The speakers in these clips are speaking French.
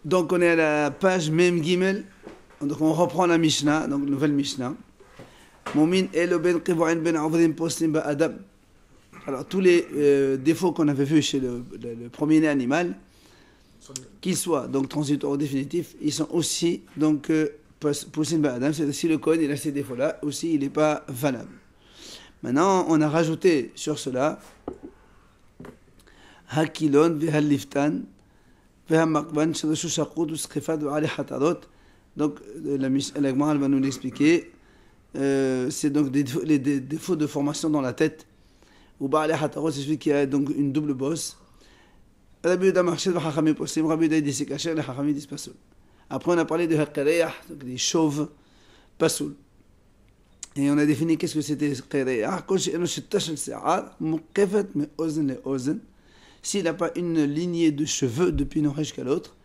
Donc on est à la page Mem Gimel. Donc on reprend la Mishnah, donc nouvelle Mishnah. Momin elo ben qivoin ben avrim poslim ba adam. Alors tous les défauts qu'on avait vus chez le premier-né animal, qu'ils soient donc transitoires ou définitifs, ils sont aussi donc poslim ba adam. C'est-à-dire si le Kohen il a ces défauts-là, aussi il n'est pas valable. Maintenant on a rajouté sur cela Hakilon v'haliftan. Donc, la Gemara va nous l'expliquer. C'est donc les défauts de formation dans la tête. Ou c'est celui qui a donc une double bosse. Rabbi Yehuda marché de Chachamim possim, Rabbi Yehuda dit c'est caché, les Chachamim disent pasoul. Après on a parlé de Hakareyah, donc des chauves pasoul. Et on a défini qu'est-ce que c'était Hakareyah. Quand j'ai un chetash al se'ar, mukefet me ozen le ozen. S'il n'a pas une lignée de cheveux depuis une oreille jusqu'à l'autre,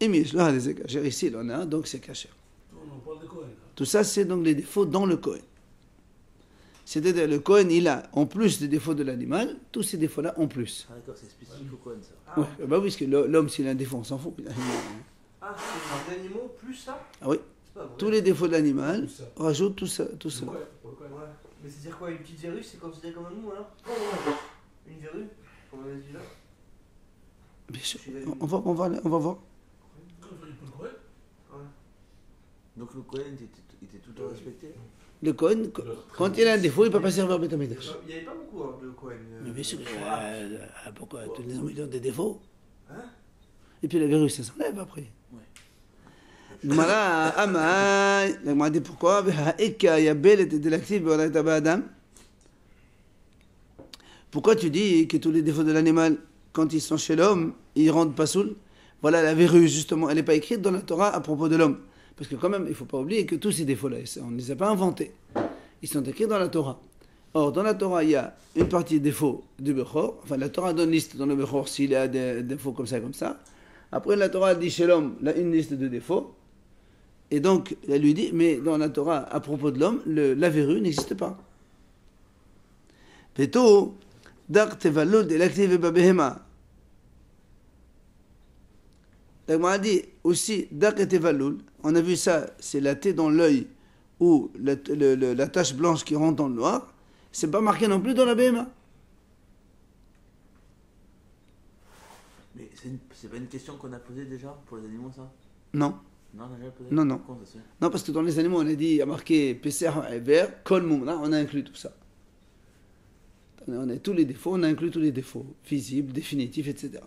et mais là, les cachers, ici, il en a un, donc c'est caché. Tout ça, c'est donc les défauts dans le Kohen. C'est-à-dire, le Kohen, il a, en plus des défauts de l'animal, tous ces défauts-là en plus. Ah, d'accord, c'est spécifique au Kohen, ça. Ah. Ouais, bah oui, parce que l'homme, s'il a un défaut, on s'en fout. Ah, c'est des animaux plus ça? Ah oui. Tous les défauts de l'animal, rajoute tout ça. Tout ça. Ouais. Mais c'est-à-dire quoi, une petite verrue, c'est considéré comme un animal, alors? Une verrue, comme on a dit là? Bien sûr, on va voir. Donc le Kohen était tout le temps respecté. Le Kohen, quand il a un défaut, il ne peut pas servir Beth Amikdash. Il n'y avait pas beaucoup de Kohen. Mais bien sûr, pourquoi tous les hommes ils ont des défauts? Hein? Et puis la verrue, ça s'enlève après. La Gemara dit pourquoi? Pourquoi tu dis que tous les défauts de l'animal, quand ils sont chez l'homme, ils rendent pas soul? Voilà, la verrue, justement, elle n'est pas écrite dans la Torah à propos de l'homme. Parce que quand même, il ne faut pas oublier que tous ces défauts-là, on ne les a pas inventés. Ils sont écrits dans la Torah. Or, dans la Torah, il y a une partie défauts du Bechor. Enfin, la Torah donne une liste dans le Bechor s'il a des défauts comme ça. Après, la Torah dit chez l'homme, là, une liste de défauts. Et donc, elle lui dit, mais dans la Torah, à propos de l'homme, la verrue n'existe pas. Peto, dak tevalud elaktiv babehema. La Gemara dit aussi, dak et tevalul, on a vu ça, c'est la thé dans l'œil ou la tache blanche qui rentre dans le noir, c'est pas marqué non plus dans la BMA. Mais c'est pas une question qu'on a posée déjà pour les animaux, ça? Non. Non, on a déjà posé? Non. Non, parce que dans les animaux, on a dit, il y a marqué Pesser, Eber, Kol Moumna, on a inclus tout ça. On a tous les défauts, on a inclus tous les défauts, visibles, définitifs, etc.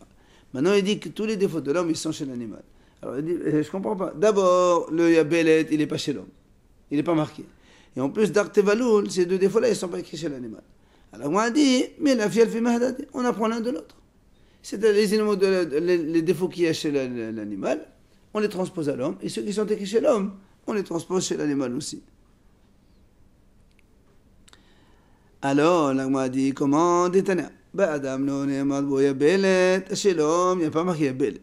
Maintenant, il dit que tous les défauts de l'homme, ils sont chez l'animal. Alors, il dit, je comprends pas. D'abord, le Yabelet, il n'est pas chez l'homme. Il n'est pas marqué. Et en plus, Dartevaloul, ces deux défauts-là, ils ne sont pas écrits chez l'animal. Alors, on a dit, mais la fiel fait mahdadi. On apprend l'un de l'autre. C'est-à-dire, les animaux, les défauts qu'il y a chez l'animal, on les transpose à l'homme. Et ceux qui sont écrits chez l'homme, on les transpose chez l'animal aussi. Alors, on a dit, comment détenir? Adam, non, il n'y a pas marqué Yabelet.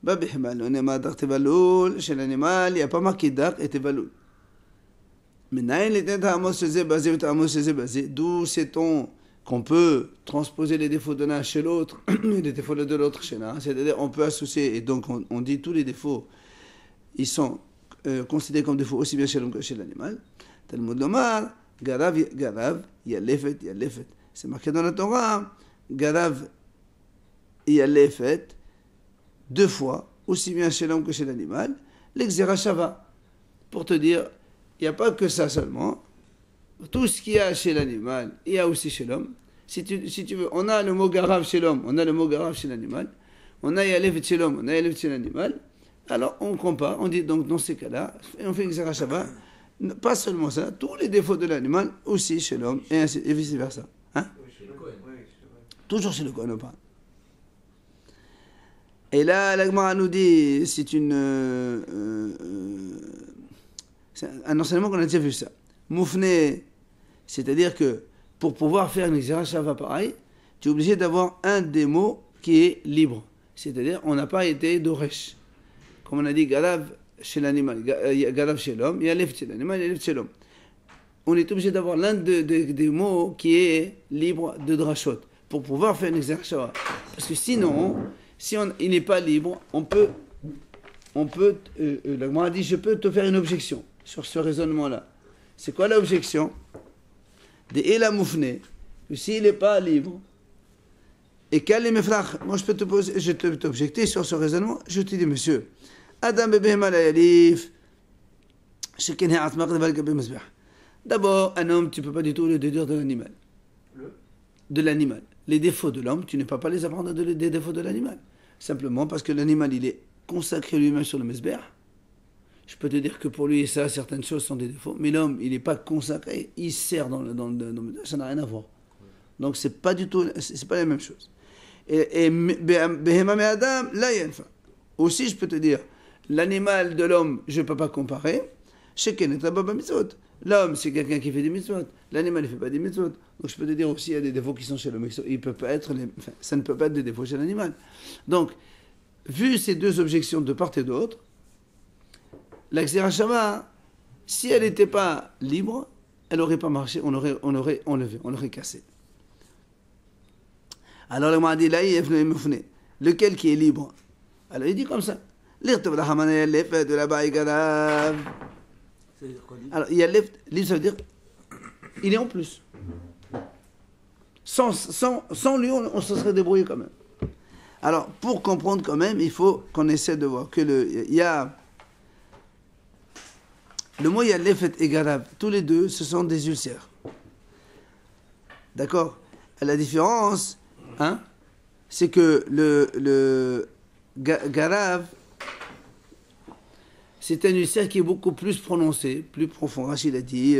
Babihmal, on est madar tevaloul, chez l'animal, il n'y a pas marqué dar et tevaloul. Maintenant, d'où sait-on qu'on peut transposer les défauts de l'un chez l'autre et les défauts de l'autre chez l'un? C'est-à-dire, on peut associer, et donc on dit tous les défauts, ils sont considérés comme défauts aussi bien chez l'homme que chez l'animal. Talmud Lomar, Garav, Yalefet. C'est marqué dans la Torah, Garav, Yalefet, deux fois, aussi bien chez l'homme que chez l'animal, l'exera shava. Pour te dire, il n'y a pas que ça seulement. Tout ce qu'il y a chez l'animal, il y a aussi chez l'homme. Si tu veux, on a le mot garav chez l'homme, on a le mot garav chez l'animal. On a yalefet chez l'homme, on a yalefet chez l'animal. Alors on compare, on dit donc dans ces cas-là, on fait l'exera shava. Pas seulement ça, tous les défauts de l'animal aussi chez l'homme, et vice-versa. Hein? Toujours chez le Kohen, pas. Et là, la Gemara nous dit, c'est un enseignement qu'on a déjà vu ça. Moufné, c'est-à-dire que pour pouvoir faire une exercice pareil, tu es obligé d'avoir un des mots qui est libre. C'est-à-dire, on n'a pas été d'oresh. Comme on a dit, galav chez l'animal, galav chez l'homme, yalef chez l'animal, yalef chez l'homme. On est obligé d'avoir l'un des mots qui est libre de drachot pour pouvoir faire une exercice. Parce que sinon, il n'est pas libre, on peut on peut, la Gemara dit, je peux te faire une objection sur ce raisonnement-là. C'est quoi l'objection? Des Ela Moufne, que s'il n'est pas libre, et quel est mes frères? Moi, je peux t'objecter sur ce raisonnement. Je te dis, monsieur, Adam Bebehema la Yalif, Sheken Ha'atmaq Deval Gabe Mazbeh. D'abord, un homme, tu ne peux pas du tout le déduire de l'animal. De l'animal. Les défauts de l'homme, tu ne peux pas les apprendre des défauts de l'animal. Simplement parce que l'animal, il est consacré lui-même sur le Mesbeh. Je peux te dire que pour lui, ça, certaines choses sont des défauts. Mais l'homme, il n'est pas consacré, il sert dans le ça n'a rien à voir. Donc, c'est pas du tout, c'est pas la même chose. Et Behema me Adam, là, il y a une fin. Aussi, je peux te dire, l'animal de l'homme, je ne peux pas comparer. Sheken et Baba Mitzvot. L'homme, c'est quelqu'un qui fait des mitzvot. L'animal, il ne fait pas des mitzvot. Donc, je peux te dire aussi, il y a des défauts qui sont chez l'homme. Il peut pas être ça ne peut pas être des défauts chez l'animal. Donc, vu ces deux objections de part et d'autre, la Xéra Shama, si elle n'était pas libre, elle n'aurait pas marché, on aurait enlevé, on l'aurait cassé. Alors, le dit là, lequel qui est libre? Alors, il dit comme ça. Alors, il y a libre, ça veut dire, il est en plus. Sans lui, on se serait débrouillé quand même. Alors, pour comprendre quand même, il faut qu'on essaie de voir que il y a le mot Yalefet et Garab, tous les deux, ce sont des ulcères. D'accord? La différence, hein, c'est que le Garab, c'est un ulcère qui est beaucoup plus prononcé, plus profond. Rachid a dit,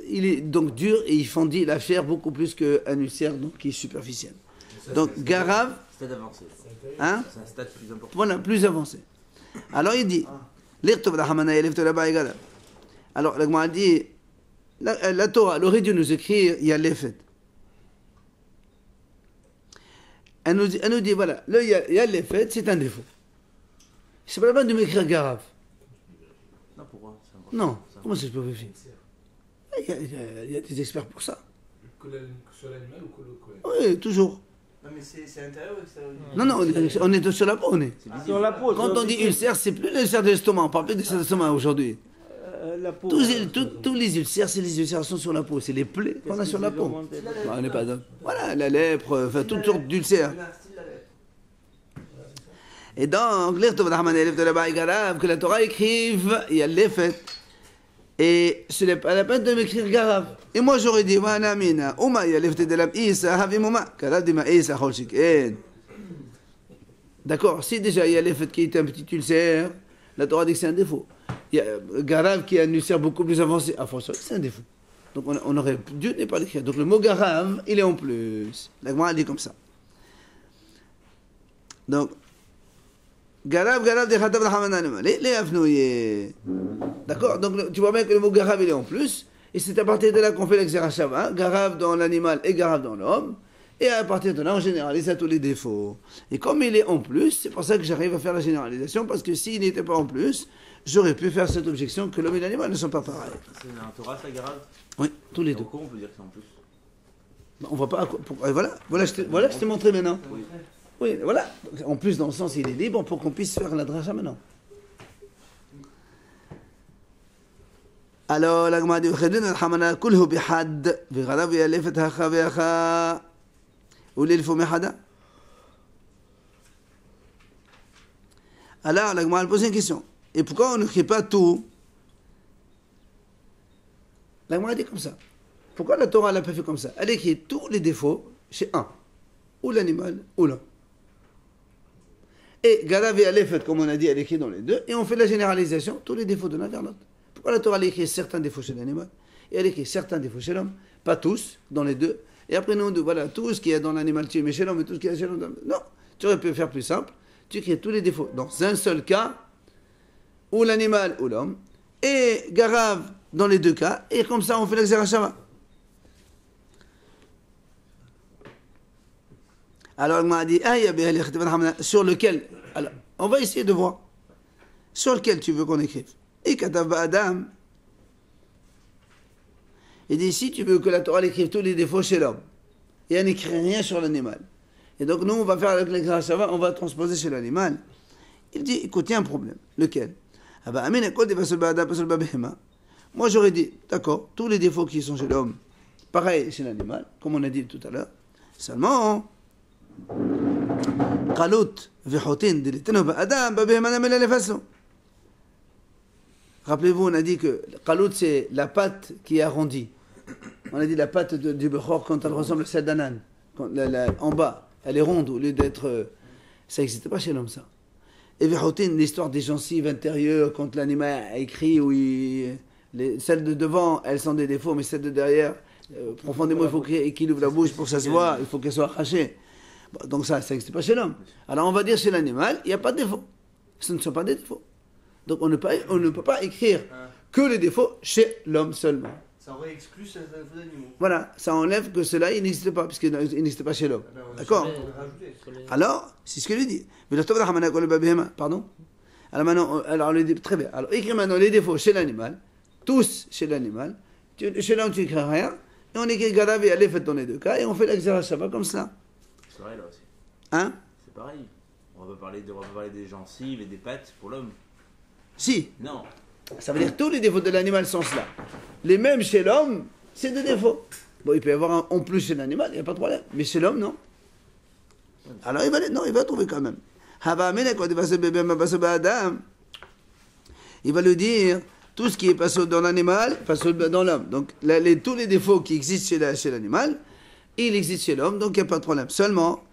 il est donc dur et il fendit la chair beaucoup plus qu'un ulcère donc, qui est superficiel. Donc Garab, Stade avancé. Hein? C'est un stade plus important. Voilà, plus avancé. Alors il dit, alors la Gemara dit, la Torah, elle aurait dû nous écrire, il y a l'effet. Elle nous dit, voilà, il y a l'effet, c'est un défaut. C'est pas la peine de m'écrire Garab. Non, pourquoi? Non, comment ça je peux vérifier? Il y a des experts pour ça. Sur l'animal ou que le Oui, toujours. Non, mais c'est intérieur ou extérieur? Non, on est sur la peau, on est. Sur la peau. Quand on dit ulcère, c'est plus l'ulcère de l'estomac, on parle plus d'ulcère de l'estomac aujourd'hui. La peau. Tous les ulcères, c'est les ulcérations sur la peau, c'est les plaies qu'on a sur la peau. On n'est pas dans... Voilà, la lèpre, enfin toutes sortes d'ulcères. Et donc, que la Torah écrive, il y a l'effet. Et ce n'est pas la peine de m'écrire Garab. Et moi j'aurais dit, d'accord, si déjà il y a l'effet qui est un petit ulcère, la Torah dit que c'est un défaut. Il y a Garab qui a un ulcère beaucoup plus avancé, c'est un défaut. Donc on aurait dû ne pas l'écrire. Donc le mot Garab, il est en plus. La Gemara dit comme ça. Donc, Garab de Khatav Rahman les Afnouye. D'accord? Donc tu vois bien que le mot Garab il est en plus. Et c'est à partir de là qu'on fait l'exercice. Garab dans l'animal et Garab dans l'homme. Et à partir de là, on généralise à tous les défauts. Et comme il est en plus, c'est pour ça que j'arrive à faire la généralisation. Parce que s'il n'était pas en plus, j'aurais pu faire cette objection que l'homme et l'animal ne sont pas pareils. C'est un Torah, ça, Garab? Oui, tous les deux. Pourquoi on peut dire que c'est en plus? On voit pas. Voilà, je t'ai montré maintenant. Oui. Oui, voilà. En plus, dans le sens, il est libre pour qu'on puisse faire la dracha maintenant. Alors, la Gemara dit, kulhu bihad, v'ghadav yalefet hacha ve'acha, ulilfu mehada. Alors, la Gemara pose une question. Et pourquoi on n'écrit pas tout? La Gemara dit comme ça. Pourquoi la Torah l'a pas fait comme ça? Elle écrit tous les défauts chez un, ou l'animal, ou l'homme. Et Gadav et Aleph, comme on a dit, elle écrit dans les deux, et on fait la généralisation, tous les défauts de l'un vers l'autre. Pourquoi la Torah elle écrit certains défauts chez l'animal, et elle écrit certains défauts chez l'homme, pas tous, dans les deux, et après nous, voilà, tout ce qu'il y a dans l'animal, tu mets chez l'homme, et tout ce qu'il y a chez l'homme. Non, tu aurais pu faire plus simple, tu écris tous les défauts dans un seul cas, ou l'animal ou l'homme, et Garav dans les deux cas, et comme ça on fait l'exercice. Alors il m'a dit, sur lequel, alors, on va essayer de voir, sur lequel tu veux qu'on écrive. Et Katav Adam, il dit, si tu veux que la Torah écrive tous les défauts chez l'homme, et elle n'écrit rien sur l'animal. Et donc nous, on va faire avec l'exercice, on va transposer chez l'animal. Il dit, écoute, il y a un problème. Lequel? Moi, j'aurais dit, d'accord, tous les défauts qui sont chez l'homme, pareil chez l'animal, comme on a dit tout à l'heure, seulement, rappelez-vous, on a dit que Qalut, c'est la pâte qui est arrondie. On a dit la pâte du Bechor quand elle ressemble à celle d'un âne. En bas, elle est ronde au lieu d'être. Ça n'existait pas chez l'homme, ça. Et Vechotin, l'histoire des gencives intérieures, quand l'animal a écrit, celles de devant, elles sont des défauts, mais celles de derrière, profondément, il faut qu'il ouvre la bouche pour que ça se voit, il faut qu'elle soit arrachée. Bon, donc ça n'existe pas chez l'homme. Alors on va dire chez l'animal, il n'y a pas de défaut. Ce ne sont pas des défauts. Donc on ne peut pas écrire que les défauts chez l'homme seulement. Ça aurait exclu certains défauts d'animaux. Voilà, ça enlève que cela, il n'existe pas, puisqu'il n'existe pas chez l'homme. D'accord? Alors, c'est ce que lui dit. Pardon? Alors maintenant, on lui dit, très bien. Alors écris maintenant les défauts chez l'animal, tous chez l'animal. Chez l'homme, tu n'écris rien. Et on écrit Gadav et Aleph dans les deux cas, et on fait l'exercice Shabbat comme ça. C'est vrai là aussi. Hein? C'est pareil. On va parler des gencives et des pattes pour l'homme. Si. Non. Ça veut dire que tous les défauts de l'animal sont cela. Les mêmes chez l'homme, c'est des défauts. Bon, il peut y avoir un en plus chez l'animal, il n'y a pas de problème. Mais chez l'homme, non. Alors il va trouver quand même. Il va lui dire tout ce qui est passé dans l'animal, passe dans l'homme. Donc tous les défauts qui existent chez l'animal, il existe chez l'homme, donc il n'y a pas de problème. Seulement,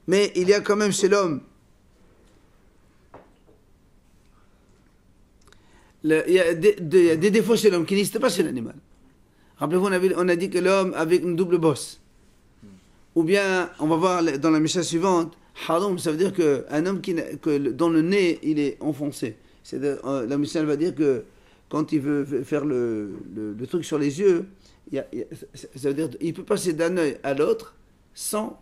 mais il y a quand même chez l'homme, il y a des défauts chez l'homme qui n'existent pas chez l'animal. Rappelez-vous, on a dit que l'homme avec une double bosse. Ou bien, on va voir dans la Mishnah suivante, haram, ça veut dire qu'un homme dont le nez il est enfoncé. La Mishnah va dire que quand il veut faire le truc sur les yeux, ça veut dire qu'il peut passer d'un œil à l'autre sans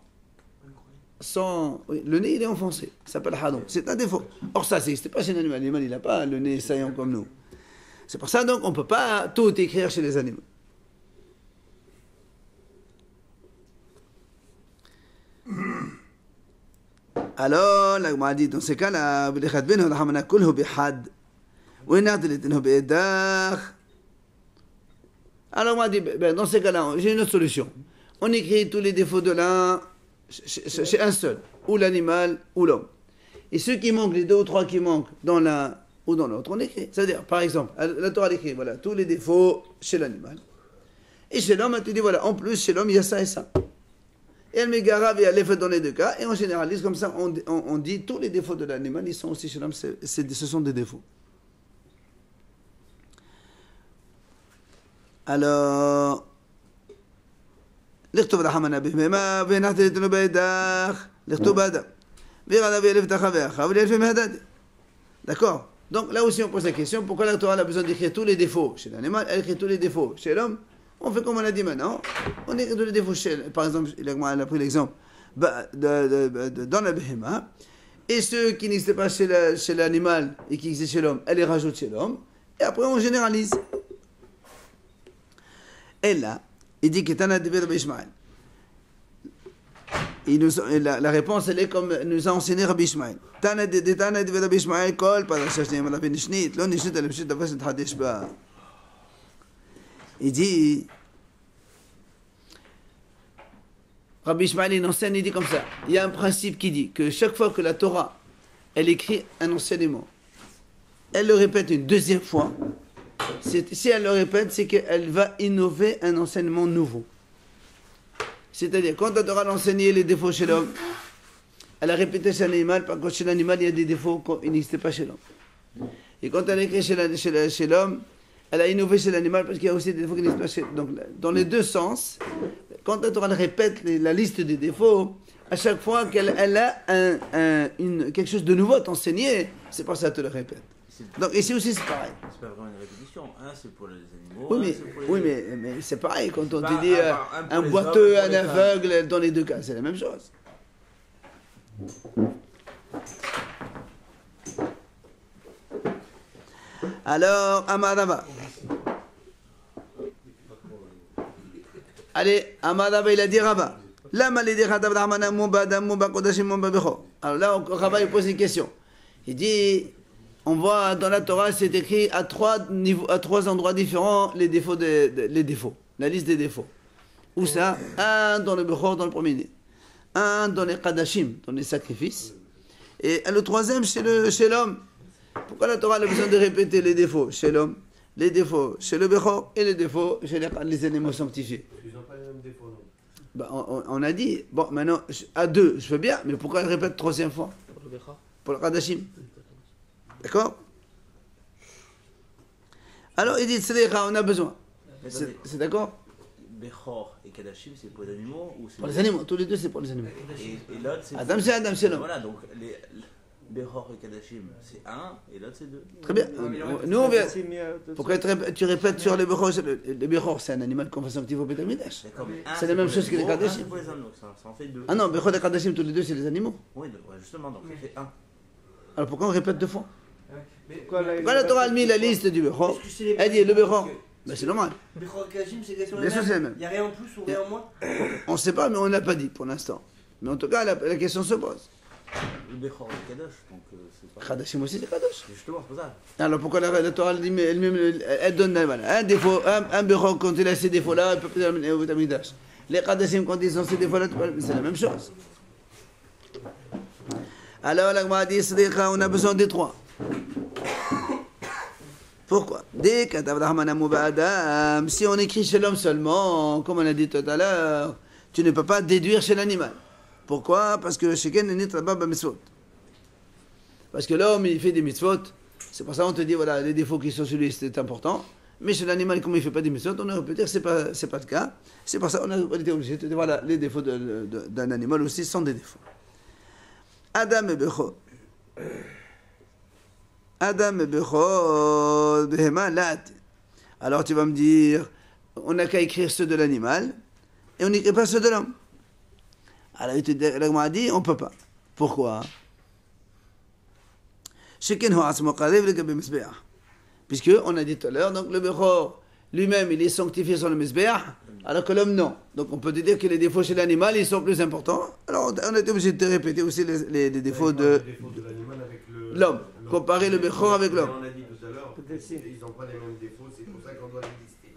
le nez il est enfoncé. Ça s'appelle haram. C'est un défaut. Or ça, c'est pas chez l'animal. L'animal, il n'a pas le nez saillant comme nous. C'est pour ça donc on ne peut pas tout écrire chez les animaux. Alors, la Gemara dit dans ces cas-là, alors on m'a dit, dans ces cas-là, j'ai une autre solution. On écrit tous les défauts de l'un chez un seul, ou l'animal, ou l'homme. Et ceux qui manquent, les deux ou trois qui manquent dans l'un ou dans l'autre, on écrit. C'est-à-dire, par exemple, la Torah écrit, voilà, tous les défauts chez l'animal. Et chez l'homme, elle te dit, voilà, en plus, chez l'homme, il y a ça et ça. Et elle met Garav et Aleph dans les deux cas, et on généralise comme ça, on dit tous les défauts de l'animal, ils sont aussi chez l'homme, ce sont des défauts. Alors, לכתוב רחמנה בהמה והנחת לתנו בידך לכתוב באדם וירדה ואלף תחוויך ולאלפי מהדד. D'accord? Donc là aussi on pose la question, pourquoi la Torah a besoin d'écrire tous les défauts chez l'animal, elle écrit tous les défauts chez l'homme? On fait comme on a dit maintenant, on écrit tous les défauts chez, par exemple, elle a pris l'exemple dans la béhéma, et ceux qui n'existent pas chez l'animal et qui existent chez l'homme, elle les rajoute chez l'homme, et après on généralise. Et là, il dit que Tana de Rabbi Ishmael. La réponse, elle est comme nous a enseigné Rabbi Ishmael. Tana de Rabbi Ishmael, kol, parashat shnei malav nishnit, lo nishnit al pshit davas nithadesh ba. Il dit, Rabbi Ishmael, il enseigne, il dit comme ça. Il y a un principe qui dit que chaque fois que la Torah, elle écrit un enseignement, elle le répète une deuxième fois. Si elle le répète, c'est qu'elle va innover un enseignement nouveau. C'est-à-dire, quand la Torah a enseigné les défauts chez l'homme, elle a répété chez l'animal, parce que chez l'animal, il y a des défauts qui n'existaient pas chez l'homme. Et quand elle a écrit chez l'homme, elle a innové chez l'animal, parce qu'il y a aussi des défauts qui n'existent pas chez l'homme. Donc, dans les deux sens, quand la Torah répète la liste des défauts, à chaque fois qu'elle a quelque chose de nouveau à t'enseigner, c'est pour ça qu'elle te le répète. Donc ici aussi c'est pareil. C'est pas vraiment une répétition. Un c'est pour les animaux. Oui, mais c'est pareil quand on te dit un boiteux, un aveugle, dans les deux cas, c'est la même chose. Alors, Amarava. Allez, Amarava, il a dit Rava. Alors là, Rabbi pose une question. Il dit, on voit dans la Torah, c'est écrit à trois endroits différents les défauts, la liste des défauts. Où ça? Un dans le Bechor, dans le premier-né. Un dans les Kadashim, dans les sacrifices. Et le troisième chez l'homme. Pourquoi la Torah a besoin de répéter les défauts chez l'homme, les défauts chez le Bechor et les défaux chez les animaux sanctifiés? Ils n'ont pas les mêmes défauts, non? Bah, on a dit, bon, maintenant, à deux, je veux bien, mais pourquoi elle répète troisième fois? Pour le Bechor. Pour le Kadashim. D'accord? Alors il dit, Tzedekha, on a besoin. C'est d'accord? Bechor et Kadashim, c'est pour les animaux ou c'est Pour les animaux, tous les deux, c'est pour les animaux. Et l'autre, c'est. Adam, c'est Adam, c'est l'homme. Voilà, donc les Bechor et Kadashim, c'est un et l'autre, c'est deux. Très bien. Nous, on vient. Pourquoi tu répètes sur les Bechor? Les Bechor, c'est un animal qu'on fait sanctifier au Beth Amikdash. C'est la même chose que les Kadashim. Ça en fait deux. Ah non, Bechor et Kadashim, tous les deux, c'est les animaux. Oui, justement, donc ça fait un. Alors pourquoi on répète deux fois? Pourquoi la Torah a mis la liste du Bechor? Elle dit le Bechor. Ben c'est normal. Bechor et Kadashim, c'est exactement Bien sûr, c'est la même. Il n'y a rien en plus ou rien en moins? On ne sait pas, mais on n'a pas dit pour l'instant. Mais en tout cas, la question se pose. Le Bechor et Kadosh, donc c'est pas. Kadashim aussi, c'est Kadosh. Justement, c'est pour ça. Alors pourquoi la Torah dit, elle donne voilà, un défaut, un Bechor quand il a ces défauts-là, il peut plus l'amener au Beth Amikdash. Les Kadashim quand ils ont ces défauts-là, c'est la même chose. Alors la Gemara dit, on a besoin des trois. Pourquoi? Si on écrit chez l'homme seulement, comme on a dit tout à l'heure, tu ne peux pas déduire chez l'animal. Pourquoi? Parce que parce que l'homme, il fait des mitzvot. C'est pour ça qu'on te dit, voilà, les défauts qui sont sur lui, c'est important. Mais chez l'animal, comme il ne fait pas des mitzvot, on aurait pu dire que ce n'est pas le cas. C'est pour ça qu'on a été obligé de dire, voilà, les défauts d'un animal aussi sont des défauts. Adam et Bechor. Adam et Bechor, Behema, Lat. Alors tu vas me dire, on n'a qu'à écrire ceux de l'animal, et on n'écrit pas ceux de l'homme. Alors la Gemara dit, on ne peut pas. Pourquoi? Puisque, on a dit tout à l'heure, donc le Bechor lui-même, il est sanctifié sur le Mizbeach, alors que l'homme, non. Donc on peut dire que les défauts chez l'animal, ils sont plus importants. Alors on a été obligé de répéter aussi les défauts de l'animal avec l'homme. Comparer le Bechor avec l'homme. On a dit tout à l'heure, ils n'ont pas les mêmes défauts, c'est pour ça qu'on doit les lister.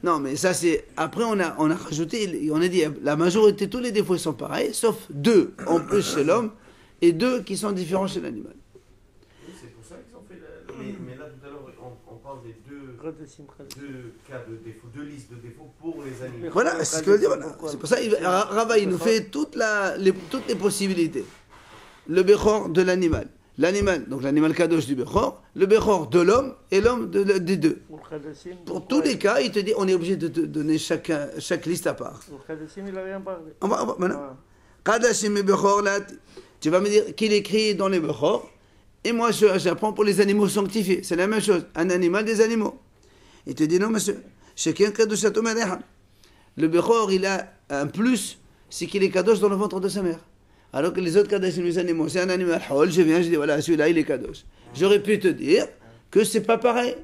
Non, mais ça c'est... Après, on a rajouté, on a dit, la majorité, tous les défauts sont pareils, sauf deux en plus chez l'homme, et deux qui sont différents chez l'animal. Oui, c'est pour ça qu'ils ont fait... Mais là, tout à l'heure, on parle des deux cas de défauts, deux listes de défauts pour les animaux. Voilà, c'est ce que je veux dire. Voilà. C'est pour ça que Rava, il nous fait toutes les possibilités. Le Bechor de l'animal. L'animal, donc l'animal kadosh du Bechor, le Bechor de l'homme et l'homme des deux. Pour tous les cas, il te dit, on est obligé de donner chaque liste à part. On va maintenant. Kadashim et Bechor, là, tu vas me dire qu'il écrit dans les Bechor, et moi j'apprends pour les animaux sanctifiés. C'est la même chose, un animal des animaux. Il te dit, non monsieur, chacun kadoshato mereha. Le Bechor, il a un plus, c'est qu'il est kadosh dans le ventre de sa mère. Alors que les autres kadashim, les animaux, c'est un animal hol, je viens, je dis voilà, celui-là il est kadosh. J'aurais pu te dire que c'est pas pareil.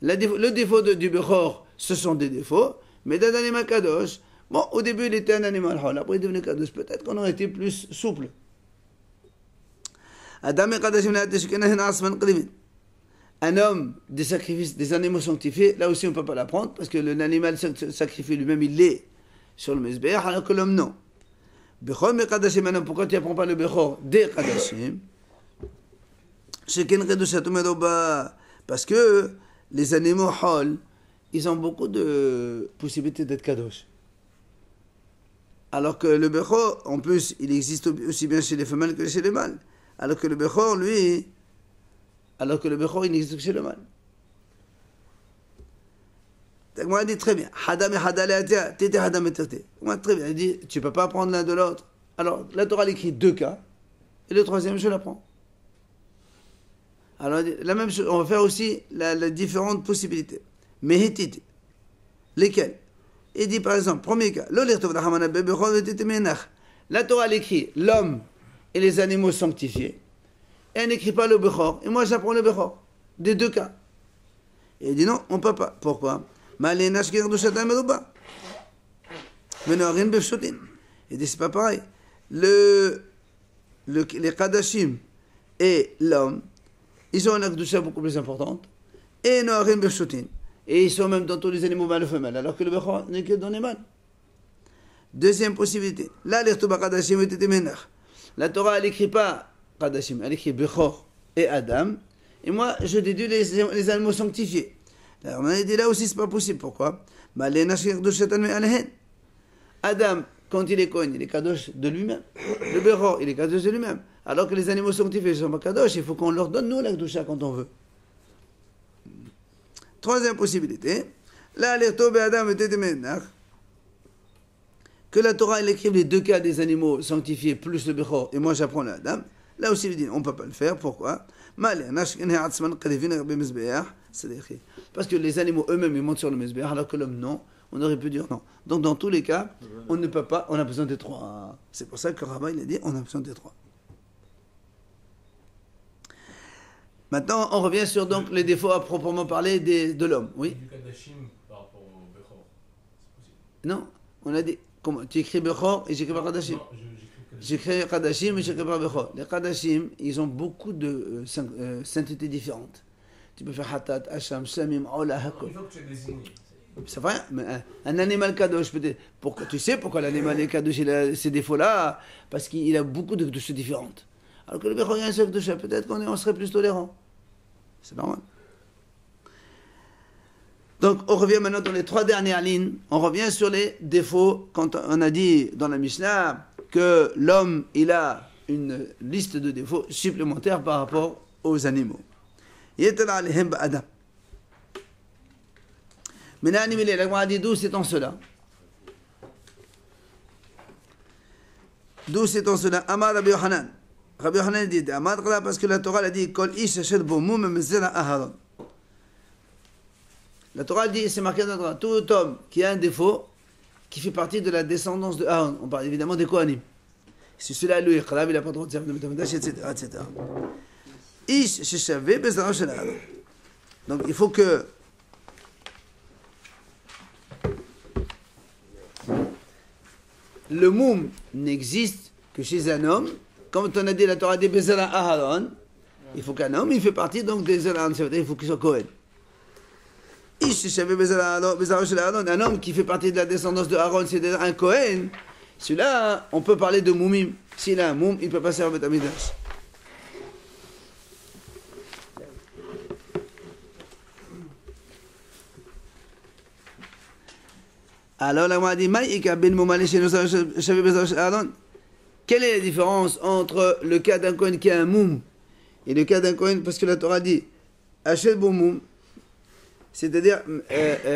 Le défaut du Bechor, ce sont des défauts, mais d'un animal kadosh, bon, au début il était un animal hol, après il est devenu kadosh, peut-être qu'on aurait été plus souple. Adam et kadashim un homme des sacrifices, des animaux sanctifiés, là aussi on ne peut pas l'apprendre, parce que l'animal sacrifié lui-même, il l'est sur le Mizbeach, alors que l'homme non. Bechor me kadashim, maintenant, pourquoi tu n'apprends pas le Bechor des kadashim? Parce que les animaux hol, ils ont beaucoup de possibilités d'être kadosh. Alors que le Bechor, en plus, il existe aussi bien chez les femelles que chez les mâles. Alors que le Bechor, lui, il n'existe que chez le mâle. Moi, il dit très bien. Hadam et Hadaleatia, Tété Hadam et Tété. Moi, très bien. Il dit, tu ne peux pas apprendre l'un de l'autre. Alors, la Torah écrit deux cas, et le troisième, je l'apprends. Alors, la même chose, on va faire aussi les différentes possibilités. Mehititi. Lesquelles? Il dit par exemple, premier cas, la Torah écrit l'homme et les animaux sanctifiés, et elle n'écrit pas le Bechor, et moi j'apprends le Bechor, des deux cas. Et il dit non, on ne peut pas. Pourquoi? Menorin befshotin. Il dit, c'est pas pareil. Les Kadashim et l'homme, ils ont une akdusha beaucoup plus importante. Et Noarin befshotin. Et ils sont même dans tous les animaux mâles et femelles, alors que le Bechor n'est que dans les mâles. Deuxième possibilité. Là, Kadashim et Menach. La Torah, elle n'écrit pas Kadashim, elle écrit Bechor et Adam. Et moi, je déduis les animaux sanctifiés. Alors, on a dit là aussi, c'est pas possible. Pourquoi? Adam, quand il est Kohen, il est Kadosh de lui-même. Le Bechor, il est Kadosh de lui-même. Alors que les animaux sanctifiés ne sont pas Kadosh, il faut qu'on leur donne, nous, la Kedusha quand on veut. Troisième possibilité. Là, Adam et Menach. Que la Torah, elle écrive les deux cas des animaux sanctifiés plus le Bechor, et moi j'apprends le Adam. Là aussi, il dit, on ne peut pas le faire. Pourquoi? Parce que les animaux eux-mêmes, ils montent sur le Mizbeach, alors que l'homme, non. On aurait pu dire non. Donc, dans tous les cas, on ne peut pas, on a besoin des trois. C'est pour ça que Rabbah, il a dit, on a besoin des trois. Maintenant, on revient sur donc, les défauts à proprement parler de l'homme. Oui? Du Kadashim par rapport au Bechor, c'est possible? Non, on a dit, comment? Tu écris Bechor et j'écris pas Kadashim? Non, J'écris Kadashim et j'écris pas Bechor. Les Kadashim, ils ont beaucoup de saintetés différentes. Tu peux faire Hatat, Hacham, Shamim, Ola, Hakol. Il faut que tu aies désigné. C'est vrai, mais un animal Kadosh, peut-être. Tu sais pourquoi l'animal est Kadosh, il a ces défauts-là? Parce qu'il a beaucoup de douches différentes. Alors que le Bechor, il y a un seul douche, peut-être qu'on serait plus tolérant. C'est normal. Donc, on revient maintenant dans les trois dernières lignes. On revient sur les défauts. Quand on a dit dans la Mishnah que l'homme, il a une liste de défauts supplémentaires par rapport aux animaux. Yetala alehim ba'adam. Maintenant, la Gemara dit d'où c'est en cela? D'où c'est en cela? Amar Rabbi Yohanan. Rabbi Yohanan dit Amar parce que la Torah a dit Kol ish asher bo mum mezela aharon. La Torah dit, c'est marqué dans la Torah, tout homme qui a un défaut, qui fait partie de la descendance de Aaron. On parle évidemment des Kohanim. Si celui-là, lui, il n'a pas le droit de servir de Betamadash, etc. Ish sheshaveh bezara shel Aaron. Donc il faut que le moum n'existe que chez un homme. Comme on a dit, la Torah dit bezara Aaron. Il faut qu'un homme, il fait partie donc des Aaron. Il faut qu'il soit Kohen. Un homme qui fait partie de la descendance de Aaron, c'est un Kohen. Celui-là, on peut parler de moumim. S'il a un moum, il ne peut pas servir Beth Amikdash. Alors, la Gemara dit, quelle est la différence entre le cas d'un Kohen qui a un moum et le cas d'un Kohen, parce que la Torah dit, Hachel bon moum. C'est-à-dire,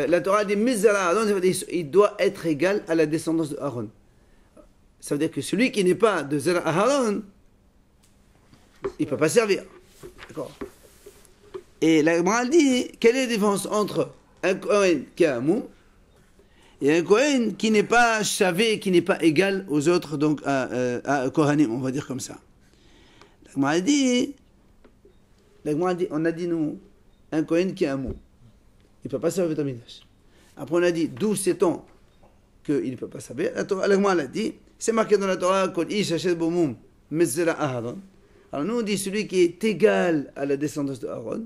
la Torah dit Mizara Aaron, il doit être égal à la descendance de Aaron. Ça veut dire que celui qui n'est pas de Zera Aaron, il ne peut pas servir. D'accord? Et la Gemara dit quelle est la différence entre un Kohen qui a un moum et un Kohen qui n'est pas chavé, qui n'est pas égal aux autres, donc à Kohanim, on va dire comme ça. La Gemara dit, on a dit nous, un Kohen qui a un moum. Il ne peut pas servir Beth Amikdash. Après, on a dit, d'où sait-on qu'il ne peut pas servir? La Torah, elle a dit, c'est marqué dans la Torah, Kol ish hachet bo mum mezela Aaron. Alors nous, on dit celui qui est égal à la descendance de Aaron,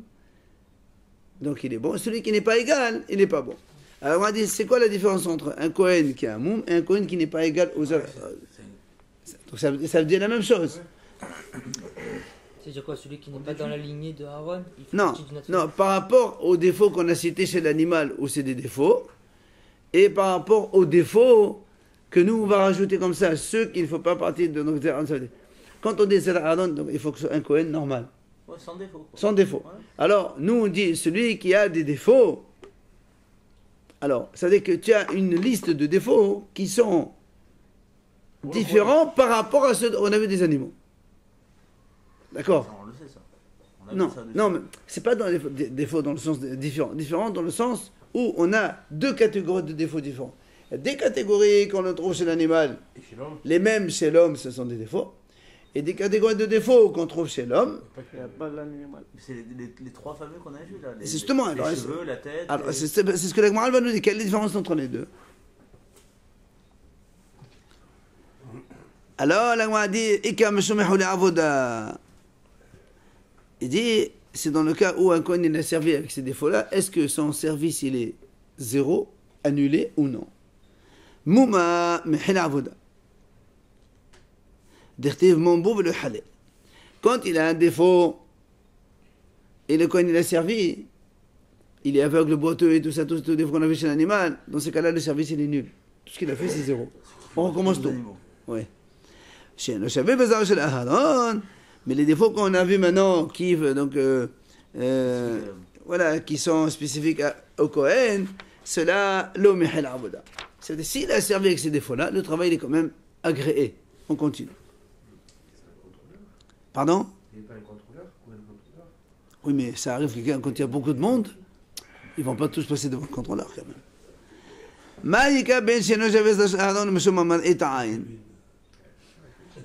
donc il est bon. Celui qui n'est pas égal, il n'est pas bon. Alors on a dit, c'est quoi la différence entre un Kohen qui a un moum et un Kohen qui n'est pas égal aux autres? Donc ça veut dire la même chose. C'est-à-dire quoi, celui qui n'est pas dans la lignée de Aaron, il fait Non, partie d'une autre non, par rapport aux défauts qu'on a cités chez l'animal, où c'est des défauts, et par rapport aux défauts que nous, on va rajouter comme ça, ceux qui ne font pas partie de notre Aaron. Quand on dit c'est Aaron, donc il faut que ce soit un Kohen normal. Ouais, sans défaut. Quoi. Sans défaut. Ouais. Alors, nous, on dit celui qui a des défauts. Alors, ça veut dire que tu as une liste de défauts qui sont différents par rapport à ceux qu'on a vu des animaux. D'accord? On le sait, ça. Non, non, mais c'est pas dans les défauts dans le sens différent. Différent dans le sens où on a deux catégories de défauts différents. Il y a des catégories qu'on trouve chez l'animal, les mêmes chez l'homme, ce sont des défauts. Et des catégories de défauts qu'on trouve chez l'homme. C'est les trois fameux qu'on a vus là. C'est justement, les cheveux, la tête. Alors, c'est ce que la Gemara va nous dire. Quelle est la différence entre les deux? Alors, la Gemara dit, Ika meshomehu le'avoda. Il dit, c'est dans le cas où un Kohen il a servi avec ces défauts-là, est-ce que son service il est zéro, annulé ou non? Mouma mehel avoda. Dertiv mombo le halé. Quand il a un défaut, et le Kohen il a servi, il est aveugle, boiteux et tout ça, tout défaut qu'on a vu chez l'animal, dans ce cas-là, le service il est nul. Tout ce qu'il a fait, c'est zéro. On recommence tout. Oui. Chez le Shabbat Bazar chez l'Aharon, mais les défauts qu'on a vus maintenant, qui, donc, voilà, qui sont spécifiques au Kohen, cela, l'omehel avoda. C'est-à-dire, s'il a servi avec ces défauts-là, le travail il est quand même agréé. On continue. Pardon? Il n'est pas un contrôleur ou un contrôleur? Oui, mais ça arrive que quand il y a beaucoup de monde, ils ne vont pas tous passer devant le contrôleur quand même. Maïka ben sheno javes d'Aharon meshum mamad et ta'ayin.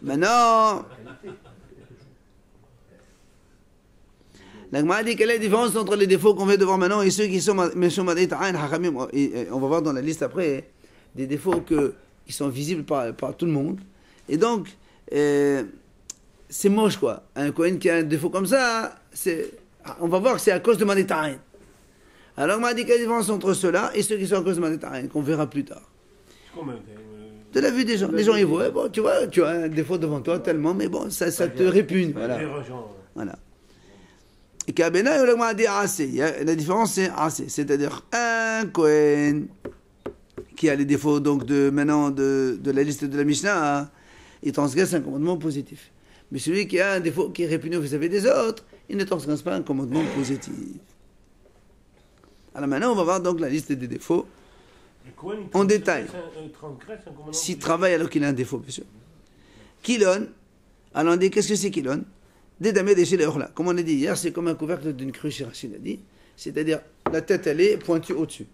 Maintenant, la Gemara dit quelle est la différence entre les défauts qu'on vient de voir maintenant et ceux qui sont meshum mamad et ta'ayin hachamim. On va voir dans la liste après des défauts qui sont visibles par tout le monde. Et donc, c'est moche quoi. Un Kohen qui a un défaut comme ça, on va voir que c'est à cause de Madétaïn. Alors on m'a dit quelle est la différence entre ceux-là et ceux qui sont à cause de Madétaïn, qu'on verra plus tard. De la vue des gens. Les gens ils voient, bon, tu vois, tu as un défaut devant toi tellement, mais bon, ça te répugne. Voilà. Voilà. Et Kabena, on m'a dit assez. La différence c'est assez. C'est-à-dire un Kohen qui a les défauts donc maintenant de la liste de la Mishnah, il transgresse un commandement positif. Mais celui qui a un défaut qui est répugnant vis-à-vis des autres, il ne transgresse pas un commandement positif. Alors maintenant, on va voir donc la liste des défauts en détail. S'il travaille alors qu'il a un défaut, bien sûr. Kilon, alors on dit, qu'est-ce que c'est Kilon? Dédamé des chez les orla. Comme on a dit hier, c'est comme un couvercle d'une cruche, Rachid a dit. C'est-à-dire, la tête, elle est pointue au-dessus.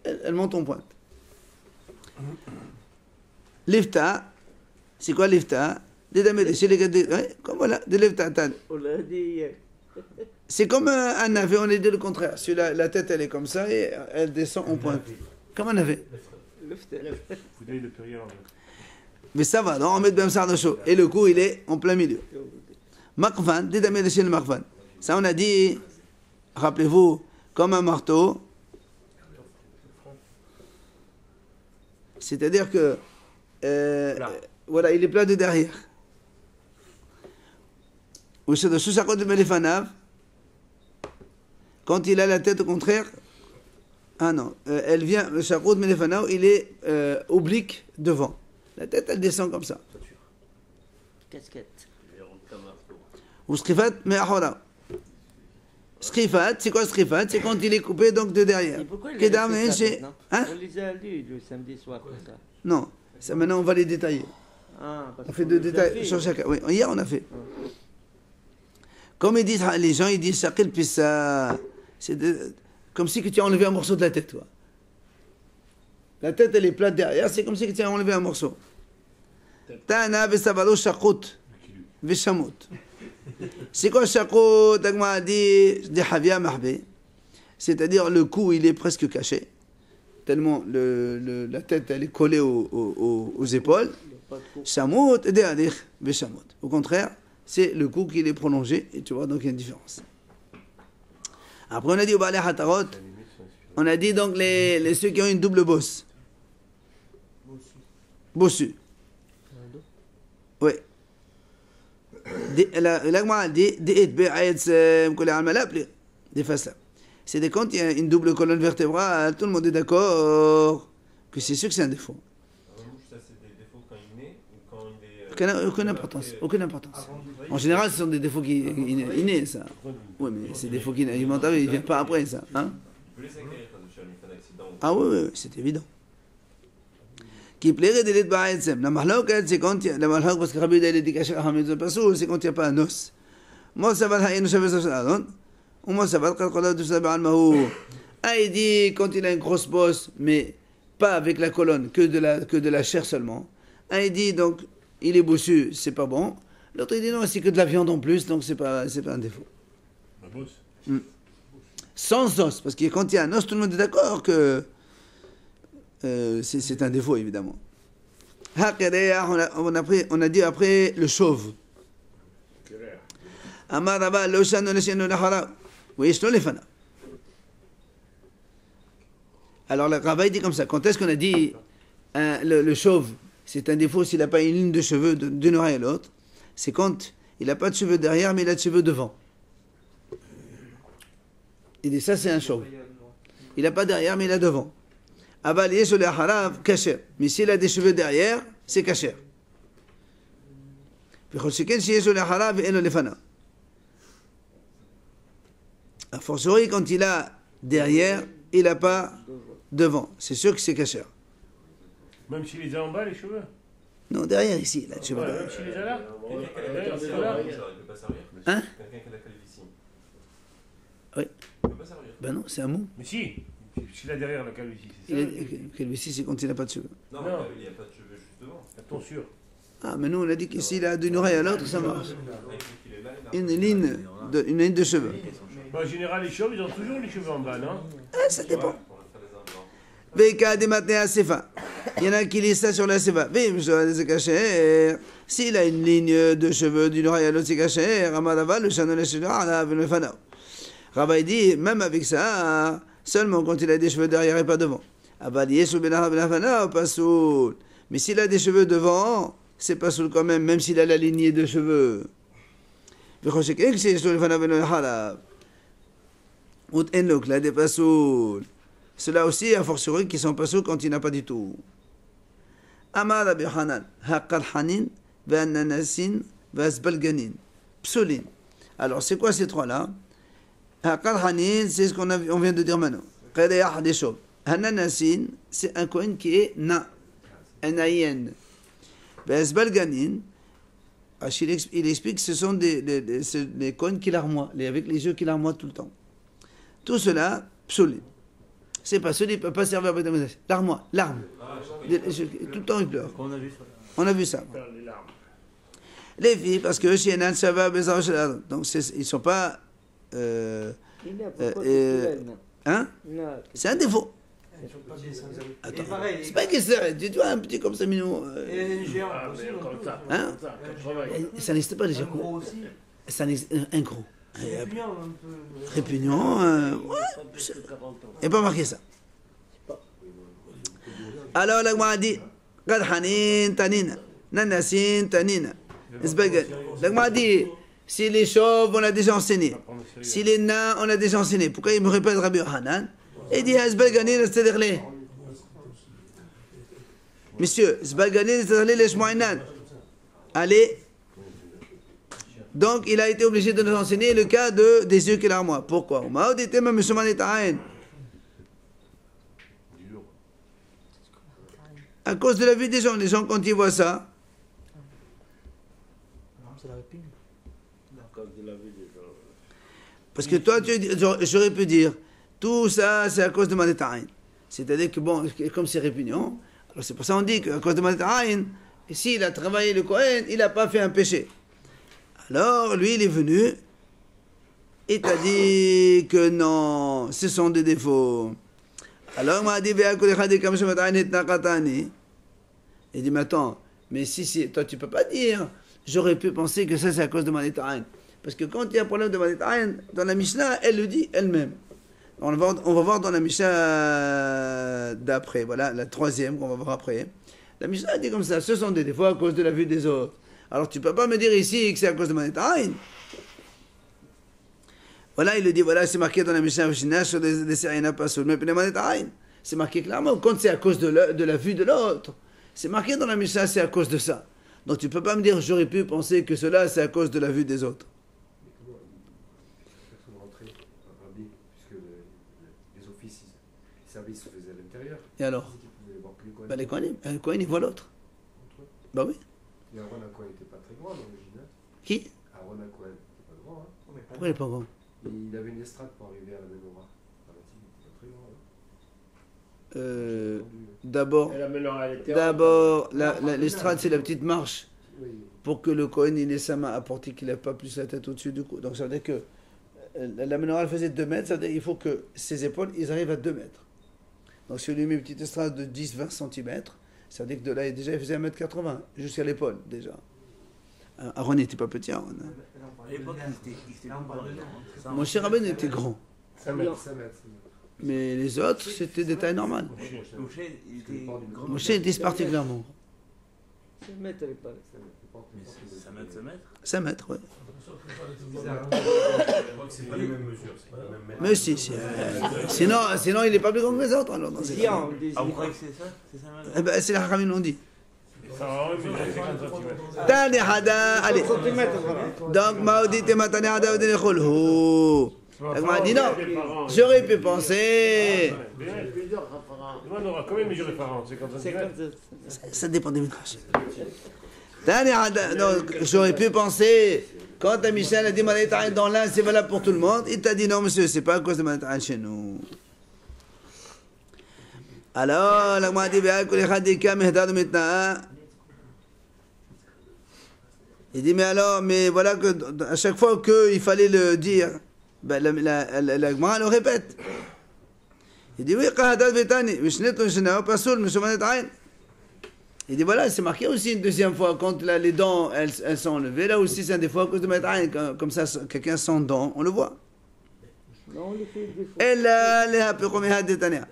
Elle monte en pointe. Lifta, c'est quoi lifta? Comme voilà, des lifta. On l'a dit hier. C'est comme un navet, on est dit le contraire. Si la tête elle est comme ça et elle descend en pointe. Comme un navet. Vous avez le pluriel en fait. Mais ça va, non, on met bien ça dans chaud. Et le cou il est en plein milieu. Makvan, dédamé de chez le Makvan. Ça on a dit, rappelez-vous, comme un marteau. C'est-à-dire que, voilà, il est plat de derrière. Quand il a la tête au contraire, ah non, elle vient, le shakot melefanav, il est oblique devant. La tête, elle descend comme ça. Casquette. Ou skrifat, mais ahora. Skrifat, c'est quoi skrifat? C'est quand il est coupé donc de derrière. Et pourquoi il a fait ça maintenant? Hein? On les a lus le samedi soir comme ça. Non, ça, maintenant on va les détailler. Ah, parce On fait qu'on deux les a détails fait. sur chacun. Oui, hier on a fait. Comme ils disent, les gens ils disent shakil pissa. C'est comme si que tu as enlevé un morceau de la tête, toi. La tête elle est plate derrière, c'est comme si que tu as enlevé un morceau. Tana besavalo shakut veshamut. C'est quoi shakut? Dagma dit des havia mahbe. C'est-à-dire le cou il est presque caché. Tellement la tête elle est collée aux épaules. Shamut et derrière veshamut. Au contraire, c'est le cou qui est prolongé, et tu vois, donc il y a une différence. Après, on a dit au Baalei Hatarot, on a dit donc ceux qui ont une double bosse. Bossu. Oui. L'agma dit, c'est quand il y a une double colonne vertébrale, tout le monde est d'accord que c'est sûr que c'est un défaut. Ça, c'est des défauts quand il naît ou quand il est. Aucune importance. Aucune importance. En général, ce sont des défauts qui innés, ça. Oui, mais c'est des défauts qui ils ne viennent pas après, ça. Hein? Ah oui, c'est évident. Qui plairait de l'être ba'etzem. La mahlok, c'est quand il y a la mahlok, parce que Rabbi Daïl dit qu'Achel Hamid Zapassou, c'est quand il n'y a pas un os. Moi, ça va l'haïn, je vais ça, ou moi, ça va le calcola de ça, mahou. Ah, il dit quand il a une grosse bosse, mais pas avec la colonne, que de la chair seulement. Ah, il dit donc, il est bossu, c'est pas bon. L'autre, il dit non, c'est que de la viande en plus, donc c'est pas un défaut. La bosse. Sans os, parce que quand il y a un os, tout le monde est d'accord que c'est un défaut, évidemment. On a dit après le chauve. Amar Rava lo shanu nashenu lahara. Oui, je les fana. Alors le Rava dit comme ça. Quand est-ce qu'on a dit le chauve, c'est un défaut s'il n'a pas une ligne de cheveux d'une oreille à l'autre? C'est quand il n'a pas de cheveux derrière, mais il a de cheveux devant. Il dit ça, c'est un chauve. Il n'a pas derrière, mais il a devant. Aval yesh le harav kasher. Mais s'il a des cheveux derrière, c'est kasher. A fortiori, quand il a derrière, il n'a pas devant. C'est sûr que c'est kasher. Même s'il les a en bas, les cheveux? Non, derrière ici, il a des cheveux Ouais, derrière. même s'il les a là? Quelqu'un qui a la calvitie, il peut pas servir. Hein? Quelqu'un qui a la calvitie. Oui. Il peut pas servir. Ben non, c'est un mou. Mais si, s'il a derrière la calvitie, c'est Il ça? est, calvitie, c'est quand il n'a pas de cheveux. Non, Non. il n'y a pas de cheveux juste devant. Attends, sûr. Ah, mais nous, on a dit que s'il a d'une oreille à l'autre, ça marche. Il est là, il a- Une ligne de cheveux. Bon, en général, les chauves, ils ont toujours les cheveux en bas, non? Ah, ça dépend. Pour faire les implants. Veka des matins à Sefa. Il y en a qui lisent ça sur la Sefa. Vim, c'est caché. S'il a une ligne de cheveux d'une oreille à l'autre, c'est caché. Ramadava, le chanel et le fanao. Rabbi dit, même avec ça, seulement quand il a des cheveux derrière et pas devant. Abadiye sous benah fanao, pas soul. Mais s'il a des cheveux devant, c'est pas soul quand même s'il a la lignée de cheveux. V'choshek ek c'est sur le fanao ben le halab. Out enlok, là, des pas soul. Cela aussi, a fortiori, qui sont pas soul quand il n'a pas du tout. Amar Rabbi Hanan, haqarhanin, v'ananasin, v'asbalganin. Psolin. Alors, c'est quoi ces trois-là? Haqarhanin, c'est ce on vient de dire maintenant. Qadayah des chauves. Hananasin, c'est un Kohen qui est na, un aïen. V'asbalganin, il explique que ce sont les Kohen qui larmoient, avec les yeux qui larmoient tout le temps. Tout cela, psolin. C'est pas celui qui ne peut pas servir à Beth Amikdash. Larmoie, larme. Tout le temps il pleure. On a vu ça. Les larmes. Les filles, parce que Shienan Shava Bezar Shalad. Donc ils ne sont pas. Hein? C'est un défaut. Attends. C'est pas que c'est. Tu vois un petit comme ça, mignon. Et les géants Ah, aussi. mais comme ça, Hein? comme ça, comme travail. Ça n'existe pas déjà. Un gros aussi. Ça n'existe un gros. C'est répugnant un peu. Répugnant. Ouais. Il n'y a pas marqué ça. Alors, la Gemara dit Qad Hanin Tanina, Nanasin Tanina. La Gemara dit si les chauves, on a déjà enseigné. Si les nains, on a déjà enseigné. Pourquoi il me répète Rabbi Hanan? Il dit Zbalganin, c'est-à-dire les. Monsieur, Zbalganin, c'est-à-dire les Shmoinan. Allez. Donc, il a été obligé de nous enseigner le cas des yeux qu'il a à moi. Pourquoi? À cause de la vue des gens. Les gens, quand ils voient ça, C'est la répugne. parce que toi, j'aurais pu dire, tout ça, c'est à cause de Maneta'ain. C'est-à-dire que, bon, comme c'est répugnant, alors c'est pour ça qu'on dit qu'à cause de Maneta'ain, s'il a travaillé le Kohen, il n'a pas fait un péché. Alors, lui, il est venu et t'a dit que non, ce sont des défauts. Alors, il m'a dit, il dit, mais attends, mais si, toi, tu peux pas dire, j'aurais pu penser que ça, c'est à cause de Maneta'ain. Parce que quand il y a un problème de Maneta'ain, dans la Mishnah, elle le dit elle-même. On va voir dans la Mishnah d'après, voilà, la troisième qu'on va voir après. La Mishnah dit comme ça, ce sont des défauts à cause de la vue des autres. Alors tu ne peux pas me dire ici que c'est à cause de Maneta'ain. Voilà, il le dit, voilà, c'est marqué dans la Mishnah sur les Serena Pasoul, mais Maneta'ain. C'est marqué clairement, quand c'est à cause de la vue de l'autre, c'est marqué dans la Mishnah, c'est à cause de ça. Donc tu ne peux pas me dire, j'aurais pu penser que cela, c'est à cause de la vue des autres. Puisque les offices, les services se faisaient à l'intérieur. Et alors bah, les Kohanim, ils voient l'autre. Bah oui. Et Aaron à Cohen n'était pas très grand à l'origine. Qui? Aaron à Cohen n'était pas grand. Hein. Pourquoi il n'est pas grand? Il avait une estrade pour arriver à la menorah. Il n'était pas très grand. D'abord, l'estrade, c'est la petite marche Oui. pour que le Kohen il ait sa main apportée, qu'il n'ait pas plus la tête au-dessus du cou. Donc ça veut dire que la menorah elle faisait 2 mètres, ça veut dire qu'il faut que ses épaules ils arrivent à 2 mètres. Donc si on lui met une petite estrade de 10-20 cm, Ça veut dire que de là, déjà, il faisait 1m80, jusqu'à l'épaule, déjà. Aaron n'était pas petit, Aaron. À l'époque, il était plus grand, c'est ça. Mon cher Rabbeinu était grand. 5 mètres. Mais les autres, c'était des tailles normales. Moshe, il était grand. Moshe était particulièrement grand. 5 mètres à l'époque. Mais ça mètre, 5 mètres, oui. C'est pas les mêmes mesures, c'est pas les mêmes mètres. Mais si, sinon il n'est pas plus grand que les autres. Alors, dans ces cas. Ah, vous croyez que c'est ça? C'est ça, Eh ben, c'est la Hakamim l'ont dit. Pharaon, il mesure 50 cm. Tani Hada, allez. Donc, Maudit et Matani Hada, vous donnez Kholhou. Donc, m'a dit non, j'aurais pu penser. On aura combien mesuré Pharaon? 50 cm. Ça dépend des midrash. Tani Hada, donc, j'aurais pu penser. Quand ta Michel a dit Maleta'in dans l'un, c'est valable pour tout le monde, il t'a dit non, monsieur, c'est pas à cause de Maleta'in chez nous. Alors, la Gemara dit il dit, mais alors, mais voilà que à chaque fois qu'il fallait le dire, ben, la Gemara le répète. Il dit, oui, il dit, voilà, c'est marqué aussi une deuxième fois, quand là, les dents, elles sont enlevées, là aussi, c'est un défaut à cause de Maleta'in, comme ça, quelqu'un sans dents, on le voit. Non, on le fait des fois. Et là,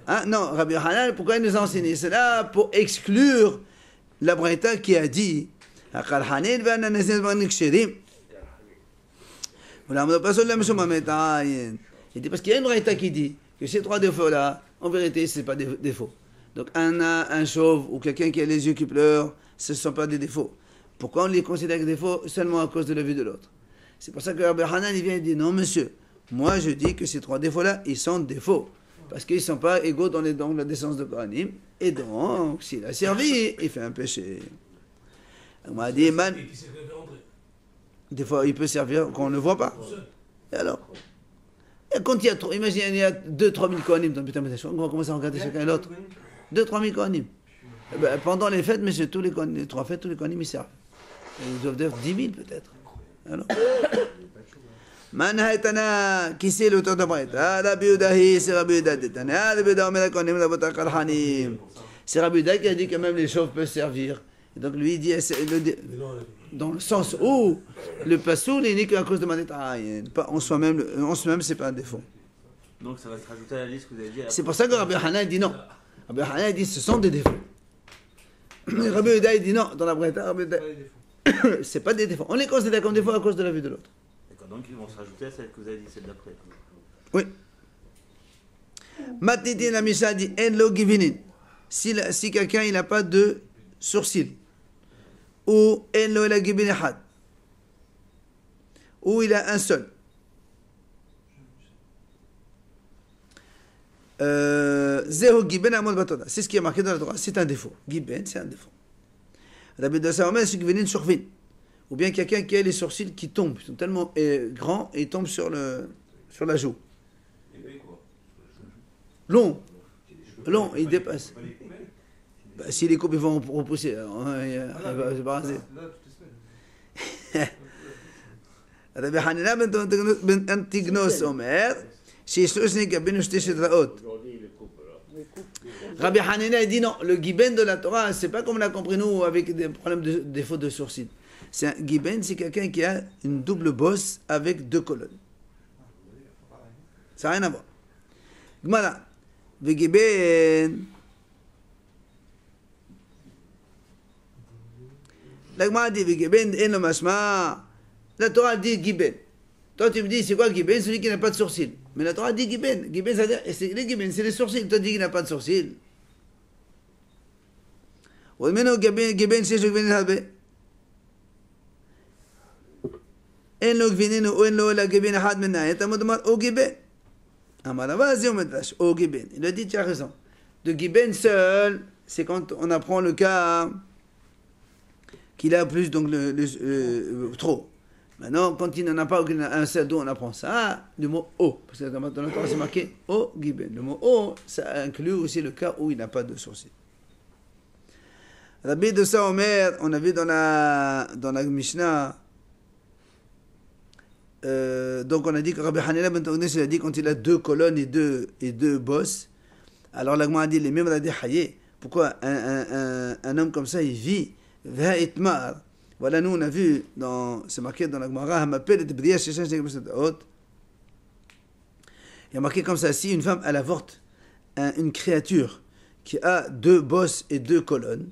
hein? Non, Rabbi Hanan, pourquoi il nous a enseigné cela? Pour exclure la Braïta qui a dit il dit parce qu'il y a une Braïta qui dit que ces trois défauts-là, en vérité, ce n'est pas des défauts. Donc un chauve ou quelqu'un qui a les yeux qui pleurent, ce ne sont pas des défauts. Pourquoi on les considère comme des défauts? Seulement à cause de la vue de l'autre. C'est pour ça que Rabbi Hanan il vient et dit non, monsieur. Moi, je dis que ces trois défauts-là, ils sont défauts. Parce qu'ils ne sont pas égaux dans la descendance de Kohanim. Et donc, s'il a servi, il fait un péché. On m'a dit, man, des fois, il peut servir qu'on ne voit pas. Et alors? Et quand il y a trop, imagine, il y a 2-3 000 Kohanim dans le putain de on va commencer à regarder chacun et l'autre. 2-3 000 Kohanim. Eh ben, pendant les fêtes, monsieur, tous les 3 fêtes, tous les Kohanim, ils servent. Et ils doivent être 10 000 peut-être. Alors? Manhatana, qui c'est l'auteur de Braïta? Rabbi Udahi, c'est Rabbi Udahi. Rabbi Udahi, on met la kohanim, la bota kalhanim. C'est Rabbi Udahi qui a dit que même les chauves peuvent servir. Et donc lui, il dit, dans le sens où le pasoul n'est qu'à cause de Maleta'in. En soi-même, c'est pas un défaut. Donc ça va se rajouter à la liste que vous avez dit. C'est pour ça que Rabbi Hanan dit non. Rabbi Hanan dit ce sont des défauts. Rabbi Udahi dit non. Dans la Braïta, Rabbi Udahi, c'est pas des défauts. On les considère comme défauts à cause de la vue de l'autre. Donc ils vont se rajouter à celle que vous avez dit, celle d'après. Oui. Matniti la Mishnah dit en lo givinin. Si quelqu'un il n'a pas de sourcil, ou en lo la givin had, ou il a un seul. Zeho giben amol batoda. C'est ce qui est marqué dans la Torah. C'est un défaut. Giben, c'est un défaut. Rabbi Dassa Omer, c'est givinin survin. Ou bien quelqu'un qui a les sourcils qui tombent, ils sont tellement grands et ils tombent sur la joue. Long, ils dépassent. Bah, si les coupes ils vont repousser, il va se barraser. Rabbi Hanina ben Antignos Omer, Rabbi Hanina dit non, le giben de la Torah, c'est pas comme on l'a compris nous avec des problèmes de défaut de sourcils. C'est un giben, c'est quelqu'un qui a une double bosse avec 2 colonnes. Ça n'a rien à voir. Gmara. Giben. La Gmara dit giben en le mashma. La Torah dit giben. Toi tu me dis c'est quoi giben? Celui qui n'a pas de sourcils. Mais la Torah dit giben. Giben ça veut dire les giben c'est les sourcils. Toi tu dis qu'il n'a pas de sourcils. Ou maintenant giben c'est giben halbe. En lo gvinin ou en lo la gibin had minna yatamudmar au giben. Amaravazi au medrash au giben. Il a dit tu as raison. De giben seul, c'est quand on apprend le cas qu'il a plus donc trop. Maintenant, quand il n'en a pas un seul, d'où on apprend ça, le mot o, parce que dans la Torah c'est marqué o giben. Le mot o, ça inclut aussi le cas où il n'a pas de sourcil. Rabbi de Saomer, on a vu dans la Mishnah. Donc on a dit que Rabbi Hanina ben Tognes a dit quand il a 2 colonnes et deux bosses, alors la Gemara a dit les mêmes a dit hayé. pourquoi un homme comme ça, il vit, voilà, nous on a vu, c'est marqué dans la Gemara, il y a marqué comme ça, si une femme, elle avorte une créature qui a 2 bosses et 2 colonnes,